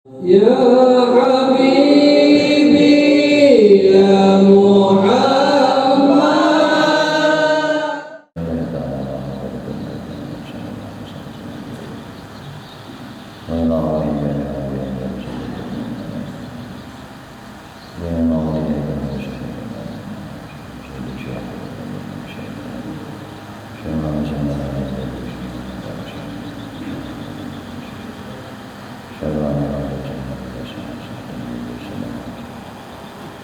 Ya Habibi ya Muhammad.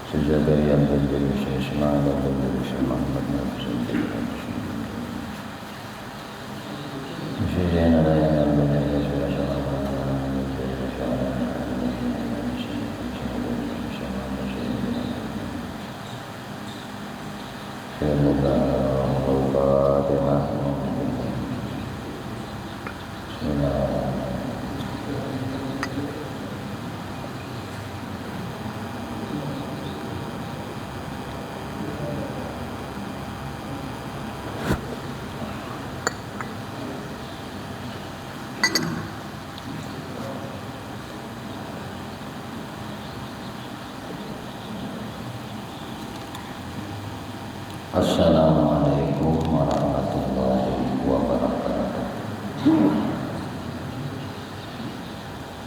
Sejajar yang menjadi syaikhna dan menjadi syekh Muhammad Nabi Syaikhna yang menjadi syekh semoga Al-Fatihah. Bismillah. Assalamualaikum warahmatullahi wabarakatuh.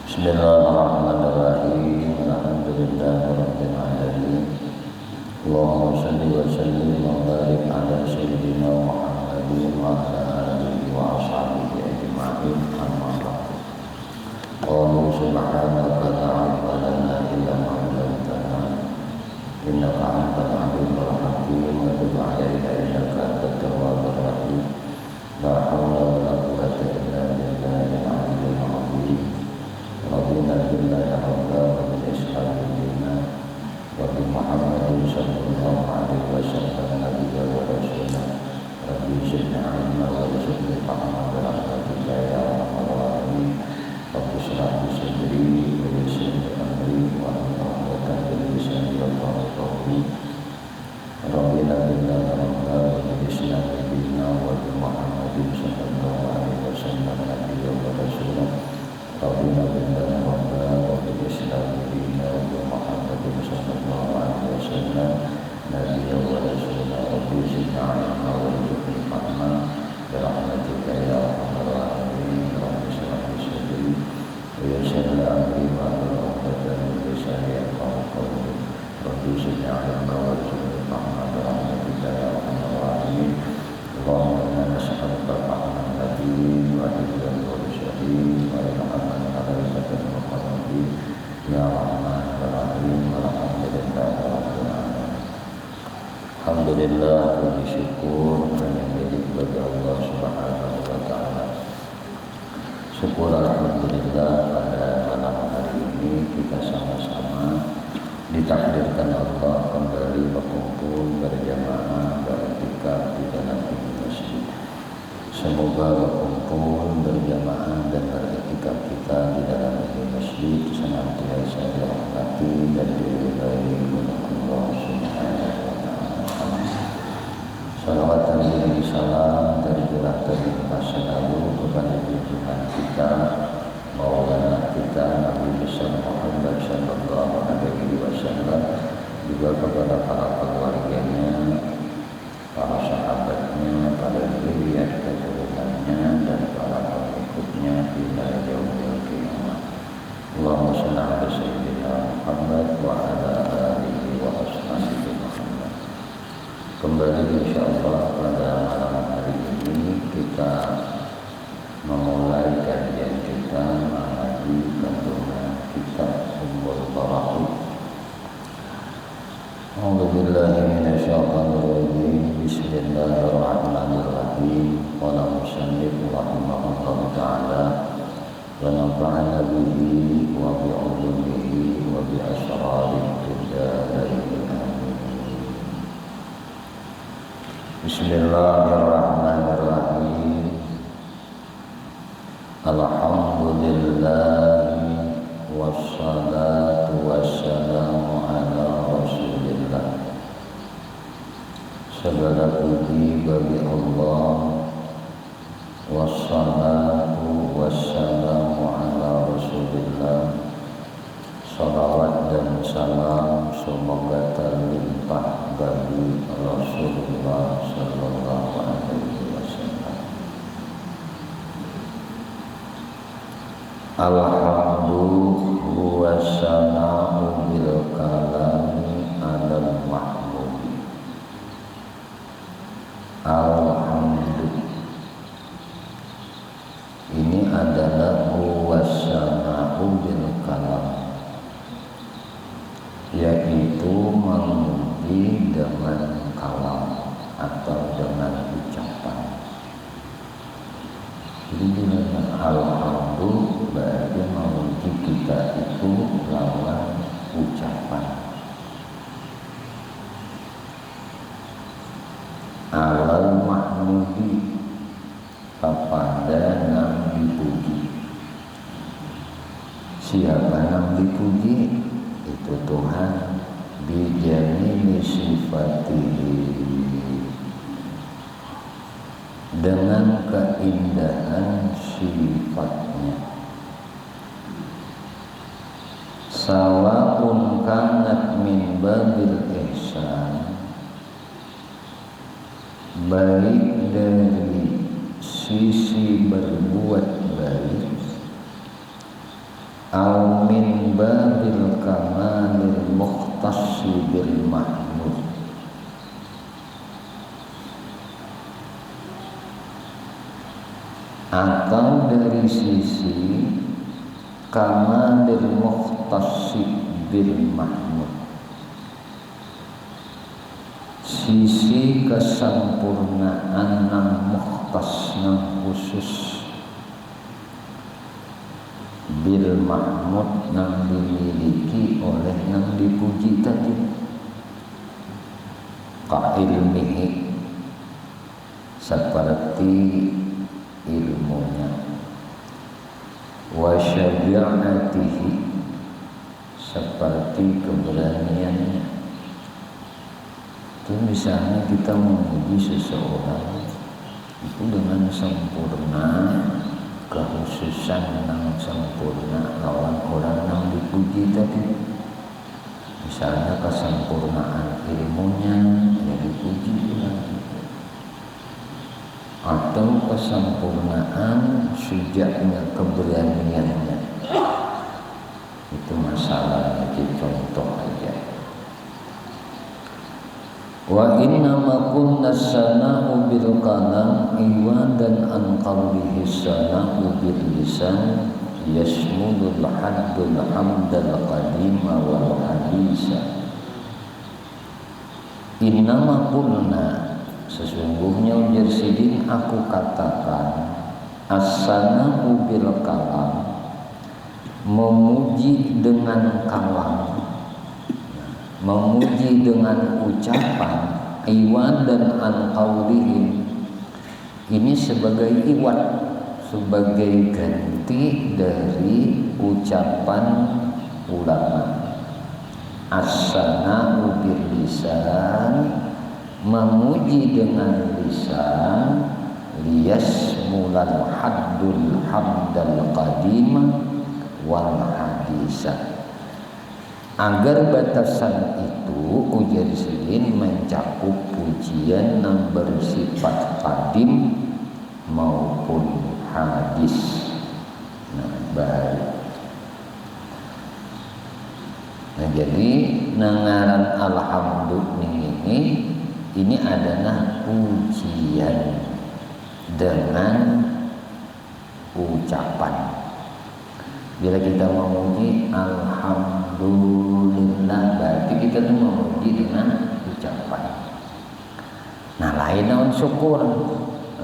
Bismillahirrahmanirrahim. Alhamdulillahirabbil alamin. Allahumma shalli wa sallim wa barik ala sayyidina Muhammadin wa ala alihi wa ashabihi ajma'in. Amma ba'du. Qalu subhanaka la ilma lana illa ma 'allamtana innaka antal alimul hakim. Wa tub 'alaina innaka antat tawwabur rahim. La haula wa la quwwata illa billahil 'aliyyil 'azim. Rabbina billahi rabban wa bil islami dinan wa bi Muhammadin sallallahu alaihi wasallam nabiyyan wa rasulan. Rabbi zidni 'ilman wa rzuqni fahman bi rahmatika ya arhamar rahimin. Rabbi shrah li sadri wa yassir li amri wa hlul 'uqdatam min lisani yafqahu qawli. Rabbina billahi rabban wa bil islami dinan wa bi Muhammadin sallallahu alaihi wasallam nabiyyan wa rasulan. Rabbina billahi rabban wa bil islami dinan wa bi Muhammadin sallallahu alaihi wasallam nabiyyan wa rasulan. Rabbi zidni 'ilman wa rzuqni fahman bi rahmatika ya arhamar rahimin. Rabbi shrah li sadri wa yassir li amri wa hlul 'uqdatam min lisani yafqahu qawli. Rabbi zidni 'ilman wa rzuqni fahman bi rahmatika ya arhamar rahimin. Allahumma inna nas'aluka fahman nabiyyin wa hifdzan mursalin wa ilhaman malaikatil muqarrabin ya rahman ya rahim. Alhamdulillahi rabbil alamin. Alhamdulillah, puji syukur hanya milik bagi Allah Subhanahu wa taala. Syukur alhamdulillah pada malam hari ini kita sama-sama ditakdirkan Allah kembali berkumpul berjamaah beriktikaf di dalam masjid. Semoga berkumpul berjamaah dan beriktikaf kita di dalam masjid senantiasa dirahmati dan diridai oleh Allah Subhanahu wa taala. Salawat dan salam tercurah dari masa lalu kepada junjungan kita, Maulana kita Nabi besar Muhammad sallallahu alaihi wasallam, juga kepada para keluarganya, para sahabatnya, para zuriat keturunannya dan para pengikutnya hingga yaumil qiyamah. Allahumma shalli ala sayyidina Muhammad wa ala alihi wa ashabihi Muhammad. Kembali insyaallah pada malam hari ini kita memulai kajian kita mengenai kandungan kitab Ummul Barahim. A'udzubillahi minasyaitonir rajim. Bismillahirrahmanirrahim. Qala musannif rahimahullahu ta'ala wa nafa'ana bihi wa bi 'ulumihi wa bi asrarihi fid dharain. Bismillahirrahmanirrahim. Alhamdulillah wassalatu wassalamu ala rasulillah. Segala puji bagi Allah. Wassalatu wassalamu ala rasulillah. Salawat dan salam semoga terlimpah bagi Rasulullah Sallallahu Alaihi Wasallam. Alhamdulillah wassalatu bil kalami alal mahmudi. Alhamdulillah. Ini adalah wassalatu bil kalam, yaitu memuji dengan kalam atau dengan ucapan. Jadi dengan alhamdulillah berarti memuji kita itu lawan ucapan. Alal mahmudi kepada yang dipuji. Siapa yang dipuji? Itu Tuhan bijamili sifatihi, dengan keindahan sifatnya. Sawa'un kanat min babil ihsan, baik dari sisi berbuat baik, au min babil kamalil mukhtassi bil mahmud, atau dari sisi kamalil mukhtassi bil mahmud, sisi kesempurnaan yang mukhtas yang khusus bil mahmud yang dimiliki oleh yang dipuji tadi, ka ilmihi seperti ilmunya, wa syaja'atihi seperti keberaniannya. Itu misalnya kita memuji seseorang itu dengan sempurna, kekhususan yang sempurna lawan orang yang dipuji tadi. Misalnya kesempurnaan ilmunya yang dipuji lagi, atau kesempurnaan sujaknya, keberaniannya. Itu masalahnya, di contoh aja. Wa inna ma kunna sana'u bil kalam iwadan an qawlihi sana'u bil lisan yasmudul haddul hamdal qadima wal hadisa. Inna ma kunna, sesungguhnya ujar sidin aku katakan, as-sana'u bil kalam, memuji dengan kalam, memuji dengan ucapan, iwan dan an-qawlihim, ini sebagai iwat, sebagai ganti dari ucapan ulama. As-sana'u bil lisan, memuji dengan lisan, liyasmulal haddul hamdal qadima wal hadisa, agar batasan itu ujar sidin mencakup pujian yang bersifat qadim maupun hadis. Nah, baik. Nah, jadi nangaran alhamdulillah ini adalah pujian dengan ucapan. Bila kita memuji alhamdulillah, berarti kita tuh memuji dengan ucapan. Nah, lain naon syukur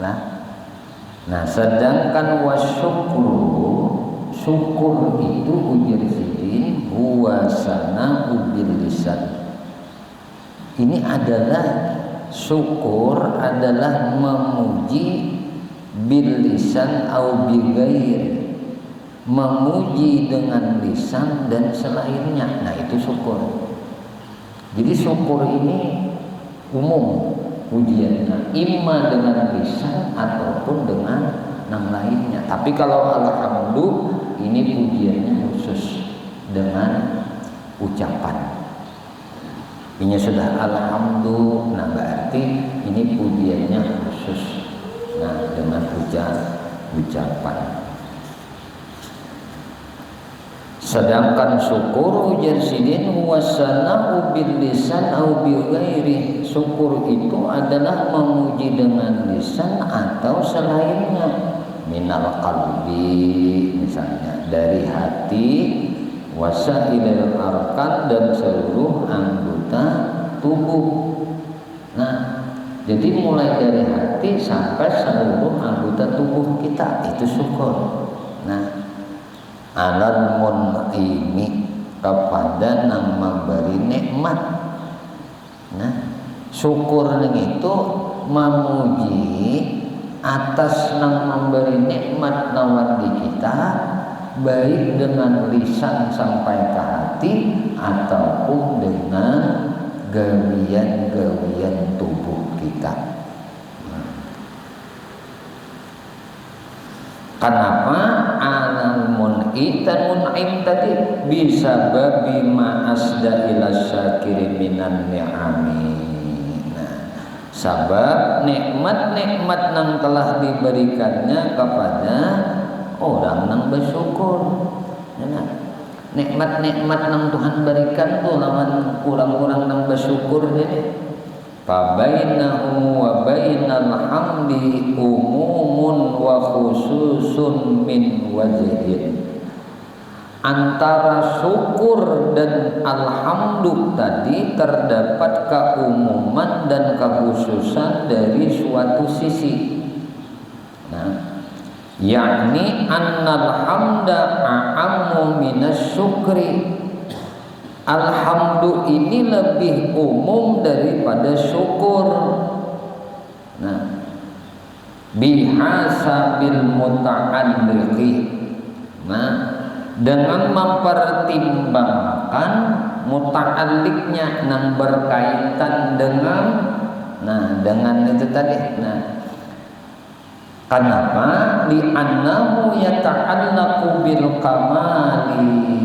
lah. Nah, sedangkan syukur itu ujar sidin huwa sana'u bil lisan. Ini adalah syukur adalah memuji bil lisan au bi ghairi, memuji dengan lisan dan selainnya. Nah, itu syukur. Jadi syukur ini umum pujiannya, imma dengan lisan ataupun dengan yang lainnya. Tapi kalau alhamdulillah ini pujiannya khusus dengan ucapan. Ini sudah alhamdulillah, nah berarti ini pujiannya khusus. Nah, dengan ucapan. Sedangkan syukur jersidin wasana'u bil lisan au bi ghairi. Syukur itu adalah memuji dengan lisan atau selainnya. Minal qalbi, misalnya dari hati, wasailil arkan, dan seluruh anggota tubuh. Nah, jadi mulai dari hati sampai seluruh anggota tubuh kita itu syukur. Nah, alal mun'imi, kepada yang memberi nikmat. Nah, syukur itu memuji atas yang memberi nikmat nawar di kita, baik dengan lisan sampai ke hati ataupun dengan gawian-gawian tubuh kita. Kenapa alal mun'i dan mun'im tadi bisa babi ma'asda ila syakiri minan ni'ami. Nah, sabab nikmat-nikmat yang telah diberikannya kepada orang yang bersyukur. Nah, nikmat-nikmat yang Tuhan berikan tuh lawan orang-orang yang bersyukur ini. Fabainahu wa bainal hamdi umumun wa khususun min wajhin. Antara syukur dan alhamdulillah tadi terdapat keumuman dan kekhususan dari suatu sisi. Nah, yakni annal hamda a'ammu minas syukri. Alhamdulillah ini lebih umum daripada syukur. Nah, bihasabil muta'alliqi. Nah, dengan mempertimbangkan muta'alliqnya yang berkaitan dengan, nah, dengan itu tadi. Nah, kenapa? Li'annahu yata'allaqu bil kamali.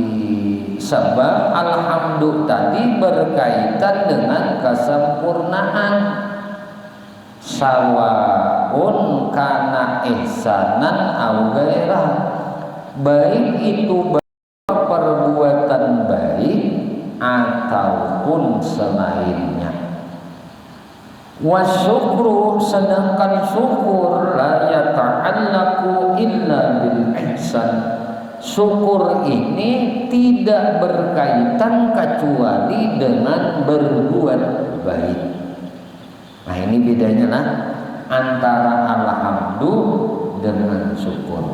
Sebab alhamdulillah tadi berkaitan dengan kesempurnaan. Sawaun kana ihsanan au ghairah, baik itu perbuatan baik ataupun selainnya. Wasyukru, sedangkan syukur la yata'allaqu illa bil ihsan. Syukur ini tidak berkaitan kecuali dengan berbuat baik. Nah, ini bedanya lah antara alhamdulillah dengan syukur.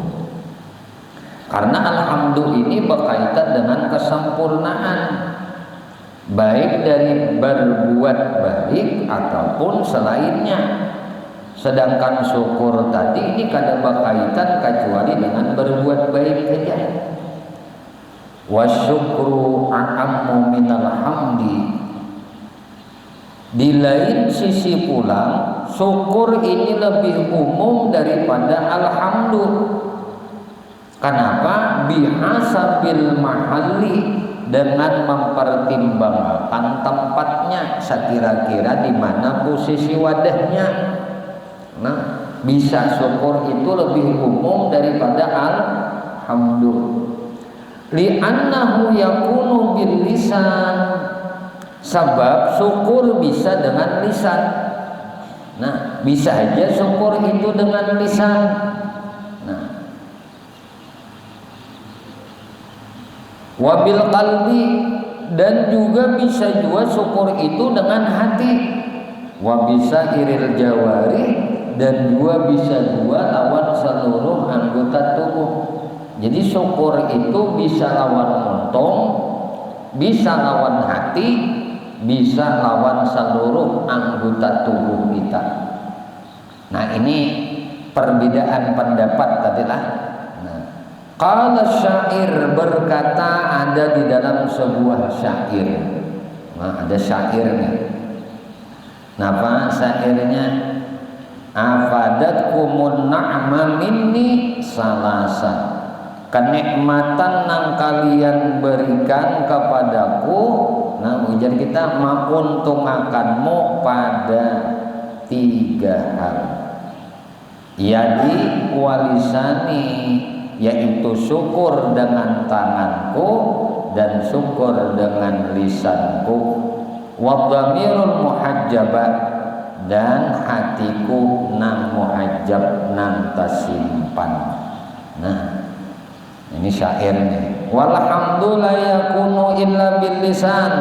Karena alhamdulillah ini berkaitan dengan kesempurnaan, baik dari berbuat baik ataupun selainnya. Sedangkan syukur tadi ini kada berkaitan kecuali dengan berbuat baik saja. Wasyukru a'ammu minal hamdi. Di lain sisi pula, syukur ini lebih umum daripada alhamdulillah. Kenapa? Bihasabil mahalli, dengan mempertimbangkan tempatnya, sekira-kira di mana posisi wadahnya. Nah, bisa syukur itu lebih umum daripada alhamdulillah. Li'annahu yakunu bil lisan. Sebab syukur bisa dengan lisan. Nah, bisa aja syukur itu dengan lisan. Nah, wabil qalbi, dan juga bisa juga syukur itu dengan hati. Wa bisa iril jawari, dan juga bisa dua lawan seluruh anggota tubuh. Jadi syukur itu bisa lawan montong, bisa lawan hati, bisa lawan seluruh anggota tubuh kita. Nah, ini perbedaan pendapat tadilah. Nah, qala syair, berkata ada di dalam sebuah syair. Nah, ada syairnya. Napa syairnya? Afadatkumun na'ma minni salasa, kenikmatan nang kalian berikan kepadaku. Nah ujar kita mauntungakanmu pada 3 hal. Yadi walisani, yaitu syukur dengan tanganku dan syukur dengan lisanku. Wadhamirul muhajjabah, dan hatiku nang muhajjab nang tasimpan. Nah ini syairnya. Walhamdu la yakunu illa bil lisan,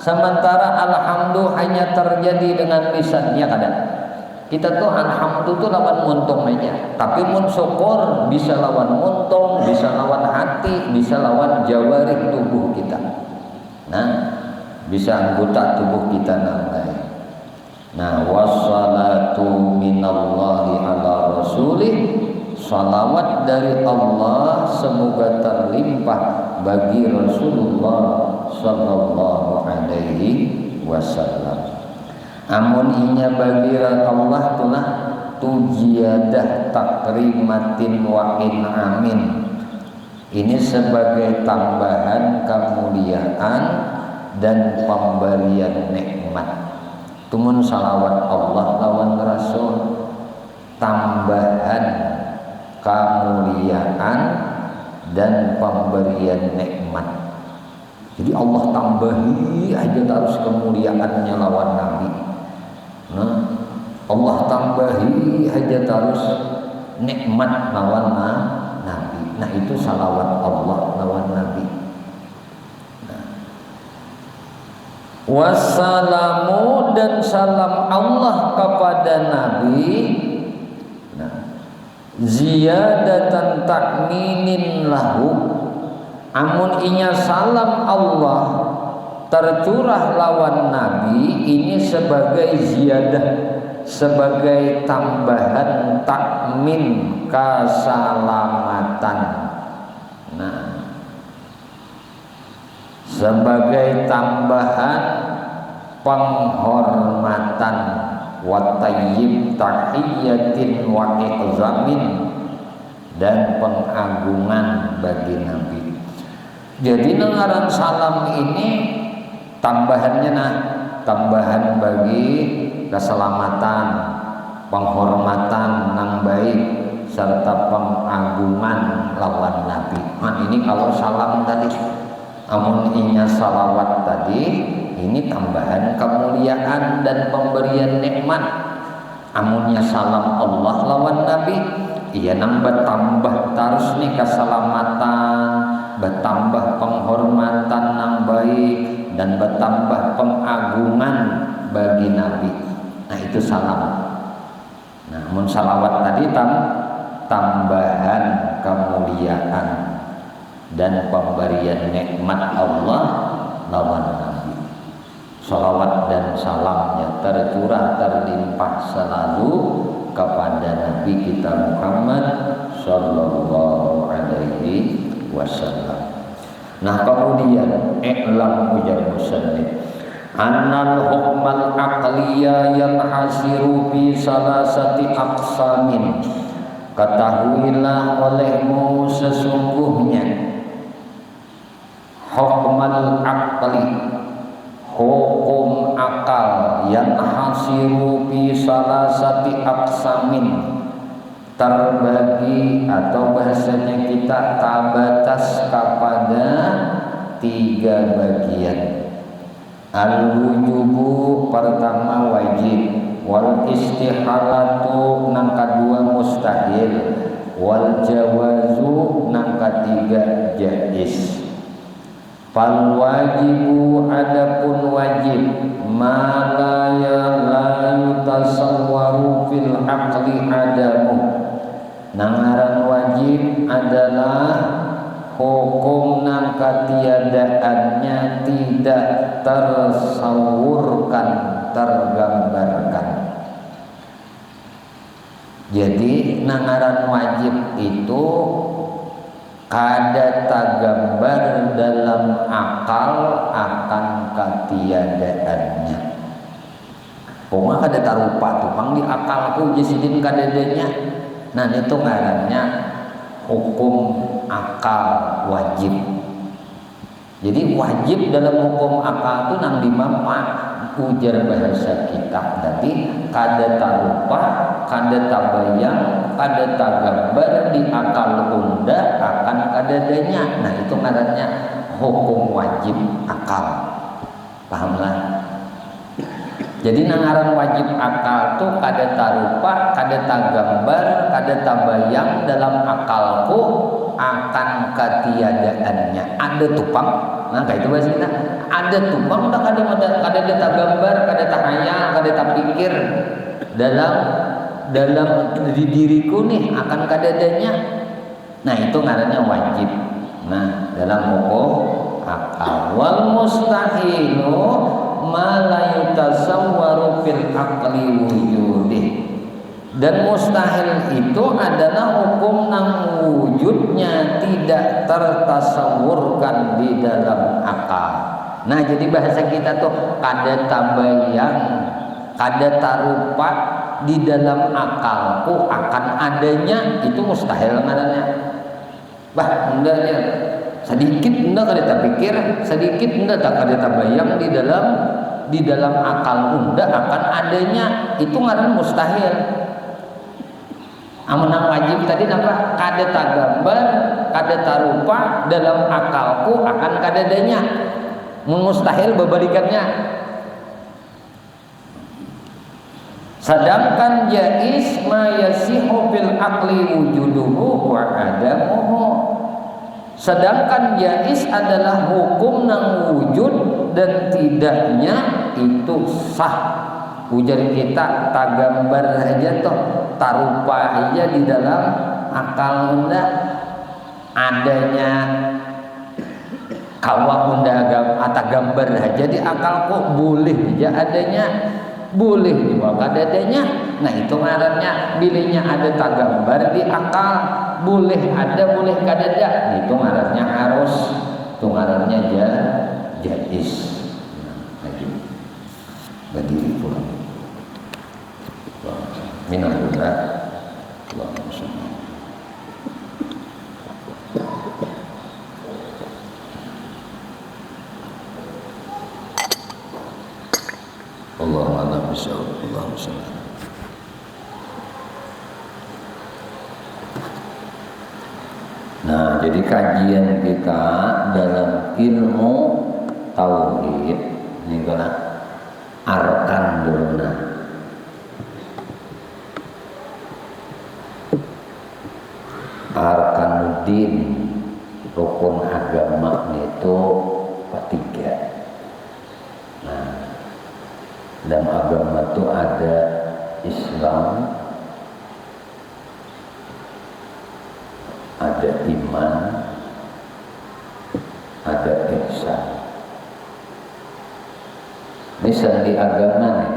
sementara alhamdu hanya terjadi dengan lisannya. Kadang kita tuh alhamdu tuh lawan muntung aja, tapi mun syukur bisa lawan muntung, bisa lawan hati, bisa lawan jawarih tubuh kita. Nah bisa anggota tubuh kita namanya. Nah wassalatu minallahi ala rasulih, salawat dari Allah semoga terlimpah bagi Rasulullah sallallahu alaihi wasallam. Amun inya bagi Allah tulah tujiadah takrimatin wa amin. Ini sebagai tambahan kemuliaan dan pemberian nikmat. Tumun salawat Allah lawan Rasul tambahan kemuliaan dan pemberian nikmat. Jadi Allah tambahi aja terus kemuliaannya lawan Nabi. Nah, Allah tambahi aja terus nikmat lawan Nabi. Nah itu salawat Allah lawan Nabi. Wassalamu, dan salam Allah kepada Nabi. Ziyadatan takminin lahu, amun inya salam Allah tercurah lawan Nabi, ini sebagai ziyadah, sebagai tambahan takmin keselamatan. Nah sebagai tambahan penghormatan wa tayyib tahiyatin wa iqzamin, dan pengagungan bagi Nabi. Jadi nengaran salam ini tambahannya tambahan bagi keselamatan, penghormatan nang baik, serta pengagungan lawan Nabi. Nah ini kalau salam tadi. Amun inya salawat tadi, ini tambahan kemuliaan dan pemberian nikmat. Amunnya salam Allah lawan Nabi, iya nang bertambah terus nih keselamatan, bertambah penghormatan nang baik, dan bertambah pengagungan bagi Nabi. Nah itu salam. Nah amun salawat tadi tambahan kemuliaan dan pemberian nikmat Allah lawan Nabi. Salawat dan salamnya tercurah terlimpah selalu kepada Nabi kita Muhammad sallallahu alaihi wasallam. Nah kemudian i'lam ujar musannif annal hukmal aqliya yanhasiru fi salasati aqsamin. Ketahuilah olehmu sesungguhnya hukmal aqli, hukum akal, yang hasiru fi salasati aqsamin, terbagi atau bahasanya kita tabatas kepada 3 bagian. Al-wujubu pertama wajib, wal istihalatu nang kedua mustahil, wal jawazu nang ketiga jaiz. Fal wajibu adapun wajib ma la yutasawwaru fil aqli adamu. Nangaran wajib adalah hukum nang ketiadaannya tidak tersawurkan, tergambarkan. Jadi nangaran wajib itu kada tergambar dalam akal akan ketiadaannya. Pokoknya kada tarupa tuh pang di akalku jisidin kadadanya. Nah itu ngarannya hukum akal wajib. Jadi wajib dalam hukum akal itu nang dimapak ujar bahasa kita tadi kada tarupa, kada tabayang, kada tagambar di akal unda akan kadadanya. Nah itu ngarannya hukum wajib akal. Pahamlah? Jadi nangaran wajib akal tuh kada tarupa, kada tagambar, kada tabayang dalam akalku akan ketiadaannya. Ada tupang, nah kayak itu bahasa kita. Ada tupang, udah kada tagambar, kada tahayal, kada tapikir dalam di diriku nih akan kadadanya. Nah itu ngarannya wajib. Nah dalam hukum akal wal mustahilu ma la yutasawwaru fil aqli wujudih. Dan mustahil itu adalah hukum nang wujudnya tidak tertasawurkan di dalam akal. Nah jadi bahasa kita tuh kada tabayang, kada tarupa di dalam akalku akan adanya, itu mustahil ngarannya. Bah undanya sedikit unda kada terpikir, sedikit unda tak kada tabayang di dalam akal unda akan adanya, itu ngaran mustahil. Amunang wajib tadi napa? Kada tagambar, kada tarupa dalam akalku akan kadadanya. Mustahil berbalikannya. Sedangkan jaiz ma yasihu bil aqli wujuduhu wa adamuhu. Sedangkan jaiz adalah hukum nang wujud dan tidaknya itu sah. Ujar kita tagambar aja toh, tarupa aja di dalam akal unda adanya kawa unda atau gambar aja di akalku boleh aja adanya, boleh juga kadadanya. Nah itu ngarannya bilihnya ada tagambar di akal, boleh ada boleh kadada, itu ngarannya harus, itu ngarannya jaiz. Lagi berdiri pulang. Minallah, Allahumma shalli. Allahumma bishawab, Allahumma shalli. Nah, jadi kajian kita dalam ilmu tauhid ini kan arkan dulu. Arkanuddin, rukun agama itu ketiga. Nah, dalam agama itu ada Islam, ada iman, ada ihsan. Ini sandi agama nih.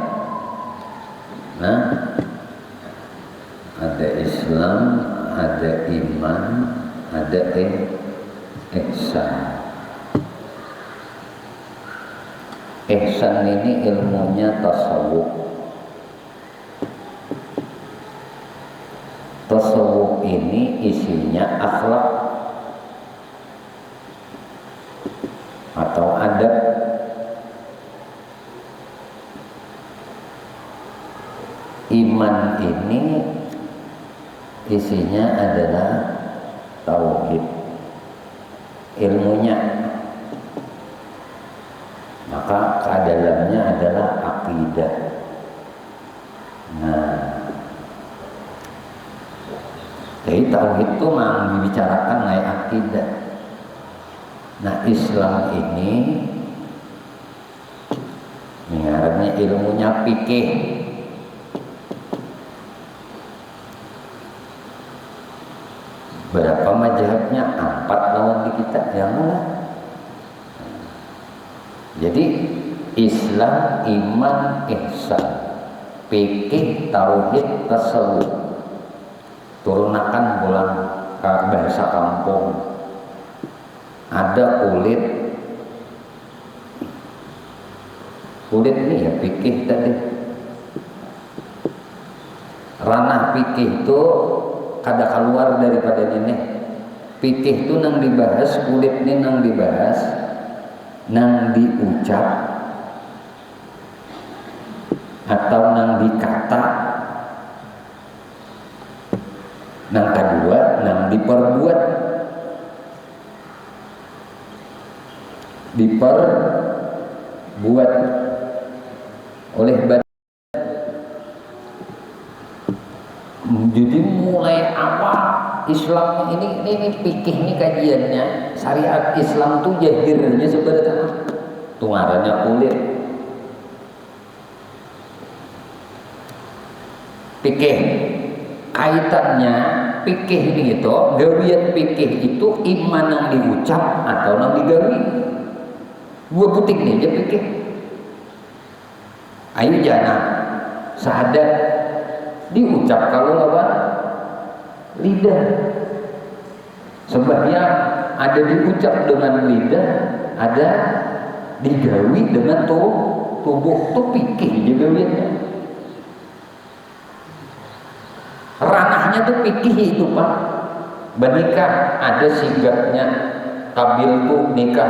Nah, ada Islam, ada iman, ada ihsan. Ihsan ini ilmunya tasawuf. Tasawuf ini isinya akhlak atau adab. Iman ini isinya adalah tauhid, ilmunya. Maka dalamnya adalah akidah. Nah, jadi tauhid itu memang dibicarakan naik akidah. Nah, Islam ini mengarahnya ilmunya fikih. Berapa mazhabnya? 4 lawan di kita, yang mana? Jadi Islam, iman, ihsan, fikih, tauhid, tasawuf. Turunakan bulan bahasa kampung. Ada kulit ini ya fikih tadi. Ranah fikih itu kada keluar daripada ini. Fikih itu nang dibahas, kulitnya nang dibahas, nang diucap atau nang dikata, nang kedua nang diperbuat. Diperbuat oleh badan. Jadi mulai awal Islam ini fikih ini kajiannya, syariat Islam tuh jahirnya sebenarnya tungarannya kulit. Fikih kaitannya fikih ini gitu, gawian fikih itu iman yang diucap atau yang digawi. Dua butik nih aja fikih. Ayo jangan syahadat diucap kalau lawan lidah. Sembahyang ada diucap dengan lidah, ada digawi dengan tubuh. Tuh fikih juga gawiannya. Ranahnya tuh fikih itu Pak. Bernikah ada sigapnya, kabiltu nikah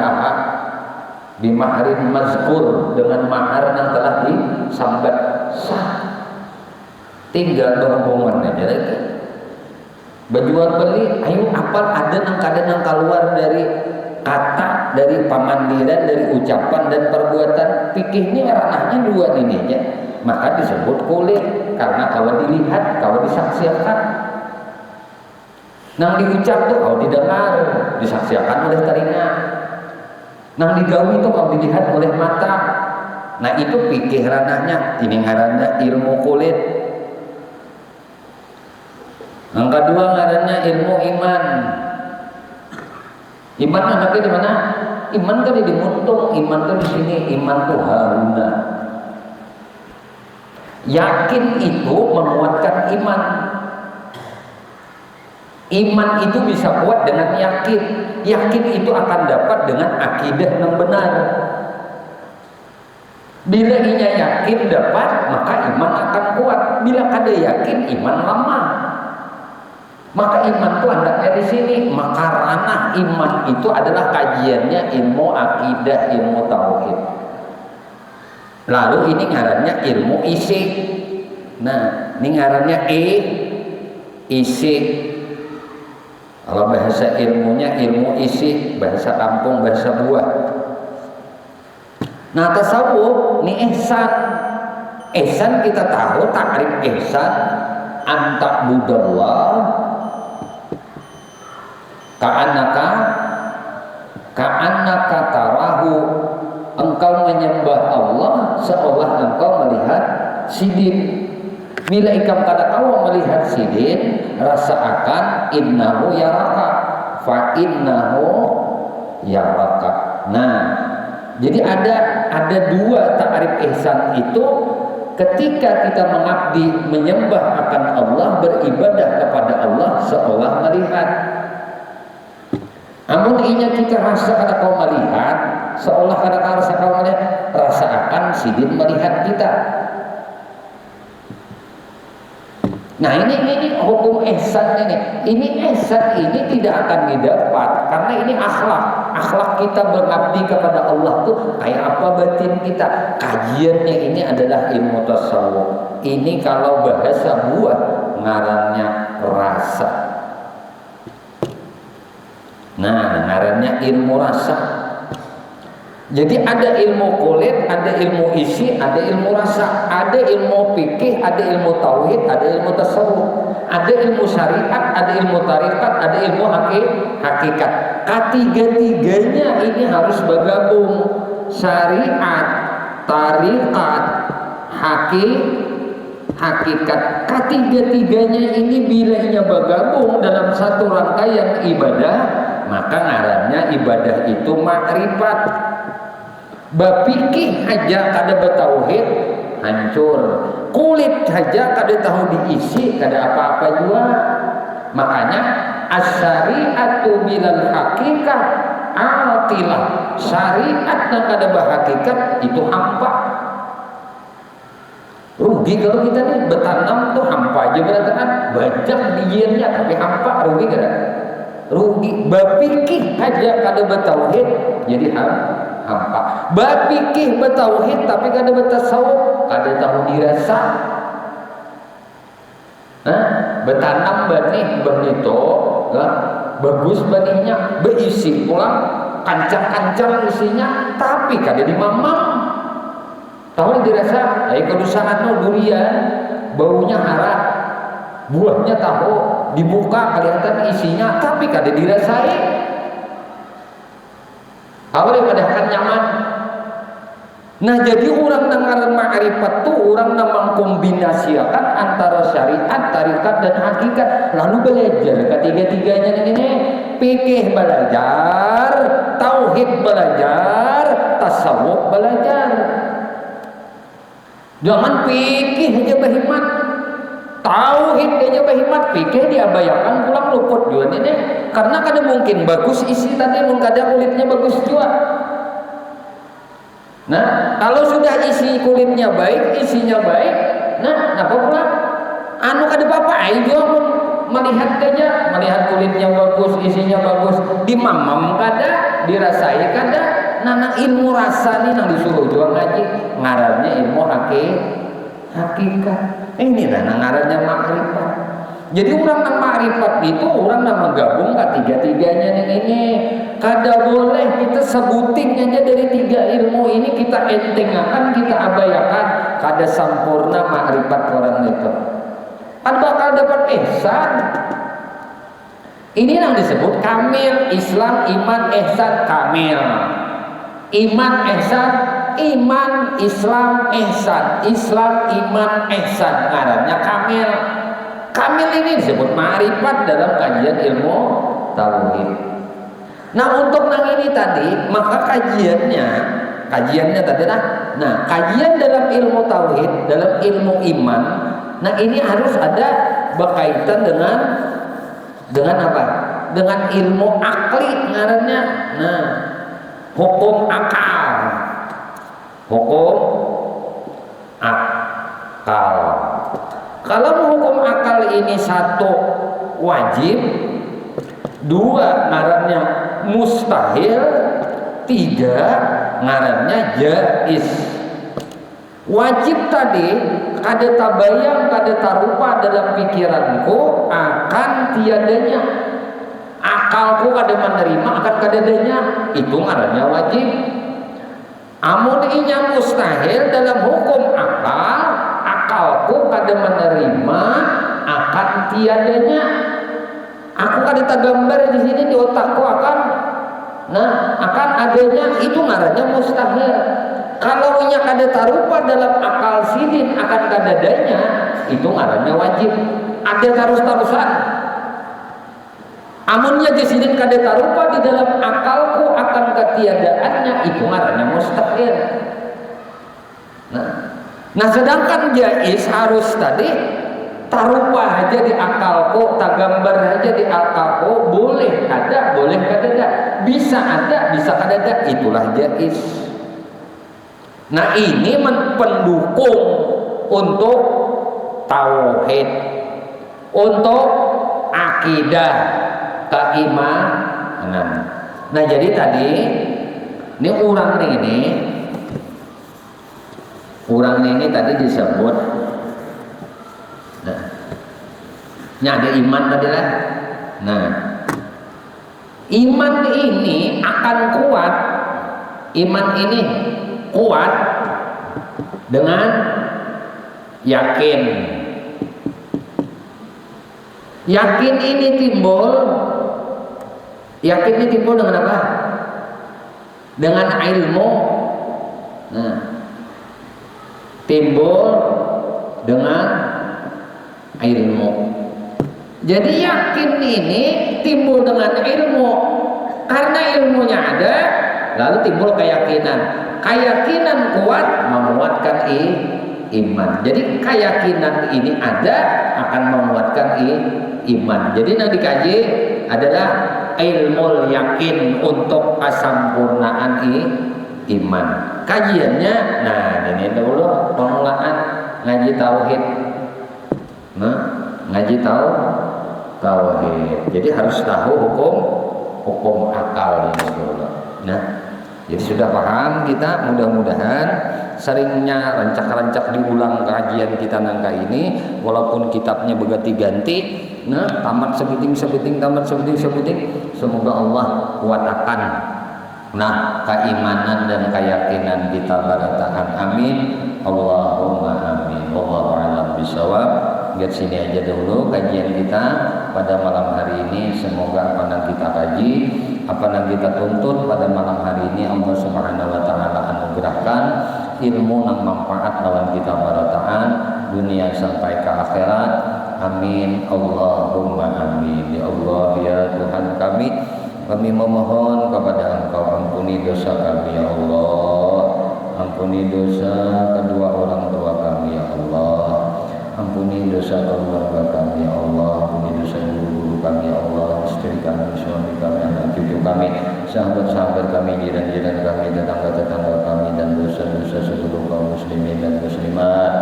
bimahrin mazkur, dengan mahar yang telah disambat sah. Tinggal berhubungan aja lagi. Berjual beli, ayo apal ada yang keluar dari kata, dari pamandiran, dari ucapan dan perbuatan. Fikih ini ranahnya dua ini aja. Maka disebut kulit karena kalau dilihat, kalau disaksikan. Nang diucap tuh kalau didengar, disaksikan oleh telinga. Nang digawi itu kalau dilihat oleh mata. Nah itu fikih ranahnya. Ini ngarannya ilmu kulit. Yang kedua ngarannya ilmu iman. Iman anaknya di mana? Iman kan di muntung, iman kan di sini, iman tuh haruna. Yakin itu menguatkan iman. Iman itu bisa kuat dengan yakin. Yakin itu akan dapat dengan akidah yang benar. Bila inya yakin dapat, maka iman akan kuat. Bila kada yakin, iman lemah. Maka iman itu andaknya di sini. Maka ranah iman itu adalah kajiannya ilmu akidah, ilmu tauhid. Lalu ini ngarannya ilmu isi. Nah, ini ngarannya isi. Kalau bahasa ilmunya ilmu isi, bahasa kampung, bahasa buah. Nah tasawuf ini ihsan. Ihsan kita tahu takrif ihsan anta'budallah ka'annaka tarahu. Engkau menyembah Allah seolah engkau melihat sidin. Bila ikam kada kau melihat sidin, rasa akan innahu yaraka fa innahu yaraka. Nah, jadi ada dua ta'rif ihsan itu. Ketika kita mengabdi, menyembah akan Allah, beribadah kepada Allah seolah melihat. Namun inya kita rasa kada kau melihat, seolah kada kau rasa kau melihat, rasa akan sidin melihat kita. Nah ini hukum ihsan ini. Ini ihsan ini tidak akan didapat karena ini akhlak. Akhlak kita berbakti kepada Allah tuh kayak apa batin kita. Kajiannya ini adalah ilmu tasawuf. Ini kalau bahasa buah ngarannya rasa. Nah, ngarannya ilmu rasa. Jadi ada ilmu kulit, ada ilmu isi, ada ilmu rasa, ada ilmu fikih, ada ilmu tauhid, ada ilmu tasawuf, ada ilmu syariat, ada ilmu tarikat, ada ilmu hakikat. Ketiga-tiganya ini harus bergabung. Syariat, tarikat, hakikat. Ketiga-tiganya ini bilanya bergabung dalam satu rangkaian ibadah, maka ngarannya ibadah itu makrifat. Bapikih aja kada bertauhid hancur. Kulit saja kada tahu diisi, kada apa-apa juga. Makanya as-syari'atu bilal hakikat atilah. Syariat yang kada berhakikat itu hampa. Rugi kalau kita nih bertanam tuh hampa aja berarti kan bajak bijiannya tapi hampa, rugi kada? rugi. Bapikih aja kada bertauhid jadi hampa. Bapikih bertauhid tapi kada bertasawuf, kada tahu dirasa. Bertanam benih benito, bagus benihnya, berisi pulang kancang-kancang isinya, tapi kada dimamam. Tahu dirasa, kedusahan durian, baunya harat, buahnya tahu, dibuka kelihatan isinya, tapi kada dirasai. Awalnya padahal nyaman. Nah, jadi orang dengaran ma'rifat tuh orang yang mengkombinasikan antara syariat, tarikat dan hakikat, lalu belajar ketiga-tiganya ini. Fikih belajar, tauhid belajar, tasawuf belajar. Jangan fikih aja berhikmat, tauhid aja berhikmat, fikih diabayakan pulang luput juga ini. Karena kada mungkin bagus isi tadi, mengkada kulitnya bagus juga. Nah, kalau sudah isi kulitnya baik, isinya baik, nah, apa pula? Anu kada apa-apa, ayo melihat aja, melihat kulitnya bagus, isinya bagus, dimamam kada, dirasai kada. Nah, ilmu rasa nih nang disuruh juga ngaji, ngarannya ilmu hakikat. Ini nang ngarannya makrifat. Jadi orang nang makrifat itu orang nang menggabung ketiga-tiganya ini. Kada boleh kita sebutin aja dari tiga ilmu ini kita entengkan, kita abayakan. Kada sempurna makrifat orang itu. Kan bakal dapat ihsan. Ini yang disebut kamil. Islam, iman, ihsan, kamil. Iman, ihsan, iman, Islam, ihsan. Islam, iman, ihsan. Ngarannya kamil. Kamil ini disebut makrifat dalam kajian ilmu tauhid. Nah, untuk nang ini tadi, maka kajiannya tadi nah, kajian dalam ilmu tauhid, dalam ilmu iman, nah ini harus ada berkaitan dengan apa? Dengan ilmu akli ngarannya. Nah, hukum akal. Hukum akal. Kalau hukum akal ini satu wajib, dua ngarannya mustahil, tiga ngarannya jaiz. Wajib tadi kada tabayang, kada tarupa dalam pikiranku akan tiadanya, akalku kada menerima akan kadadanya, itu ngarannya wajib. Amun inya mustahil dalam hukum akal, akalku kada menerima akan tiadanya. Aku kada tergambar di sini di otakku akan adanya, itu ngarannya mustahil. Kalau nya kada tarupa dalam akal sidin akan kadadanya, itu ngarannya wajib. Ada terus-terusan. Amunnya di sini kada tarupa di dalam akalku akan ketiadaannya, itu ngarannya mustahil. Nah, sedangkan jaiz harus tadi tarupa aja di akalku, tagambar aja di akalku, boleh ada, boleh kada, bisa ada, bisa kada, itulah jaiz. Nah, ini pendukung untuk tauhid, untuk akidah, keimanan. Nah, jadi tadi ini orang ini tadi disebut. Nah, ada iman tadi lah. Nah, iman ini akan kuat. Iman ini kuat dengan yakin. Yakin ini timbul dengan apa? Dengan ilmu. Nah, timbul dengan ilmu. Jadi yakin ini timbul dengan ilmu. Karena ilmunya ada, lalu timbul keyakinan. Keyakinan kuat menguatkan iman. Jadi keyakinan ini ada akan menguatkan iman. Jadi yang dikaji adalah ilmu yakin untuk kesempurnaan iman. Kajiannya, nah ini dulu pengulangan ngaji tauhid. Nah, ngaji tauhid. Jadi harus tahu hukum akal ini dulu. Nah, jadi sudah paham kita, mudah-mudahan seringnya rancak-rancak diulang kajian kita nangka ini, walaupun kitabnya berganti-ganti, nah tamat sebuting, semoga Allah kuatakan nah keimanan dan keyakinan kita baratakan, amin, Allahumma amin. Wallahu a'lam bishawab. Lihat sini aja dulu kajian kita pada malam hari ini. Semoga apa yang kita kaji, apa yang kita tuntut pada malam hari ini, Allah Subhanahu wa taala anugerahkan ilmu yang manfaat lawan kita barataan dunia sampai ke akhirat, amin, Allahumma amin. Ya Allah, ya Tuhan kami memohon kepada Engkau, ampuni dosa kami ya Allah, ampuni dosa kedua orang tua kami ya Allah, ampuni dosa keluarga kami ya Allah, ampuni dosa guru-guru kami ya Allah, istri kami, suami kami, anak cucu kami, sahabat-sahabat kami, jiran-jiran kami, tetangga-tetangga kami, dan dosa-dosa seluruh kaum muslimin dan muslimat,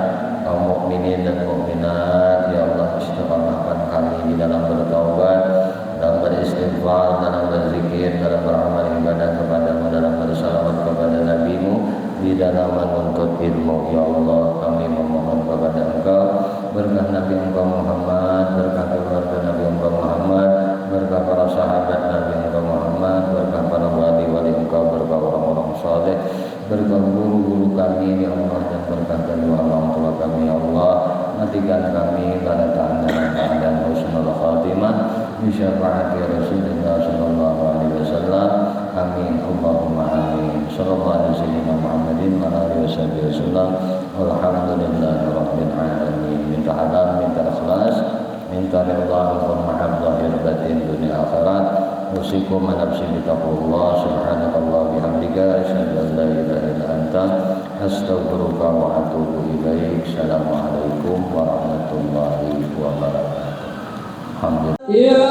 kaum mukminin dan mukminat ya Allah. Istiqamahkan kami di dalam bertaubat, dalam beristighfar, dalam berzikir, dalam beramal ibadah kepadamu, dalam bersalawat kepada Nabi-Mu, di dalam menuntut ilmu ya Allah. Kami memohon kepada Engkau berkah Nabi Engkau Muhammad, berkah keluarga Nabi Engkau Muhammad, berkah para sahabat Nabi Engkau Muhammad, berkah para wali-wali Engkau, berkah orang-orang saleh, berkah guru-guru kami ya Allah, dan berkah kedua orang tua kami ya Allah. Matikan kami pada tangan dan husnul khatimah bi syafaati Rasulullah sallallahu alaihi wasallam, amin, Allahumma amin. Sallallahu alaihi Muhammadin wa alihi wasallam. Alhamdulillahirabbil alamin. Minta halal, minta ikhlas, minta ridha wal mahabbah batin dunia akhirat. Usikum wa nafsi bi taqwallah. Subhanakallah bihamdika asyhadu an la ilaha illa anta astaghfiruka wa atubu ilaik. Assalamualaikum warahmatullahi wabarakatuh. Alhamdulillah. Ya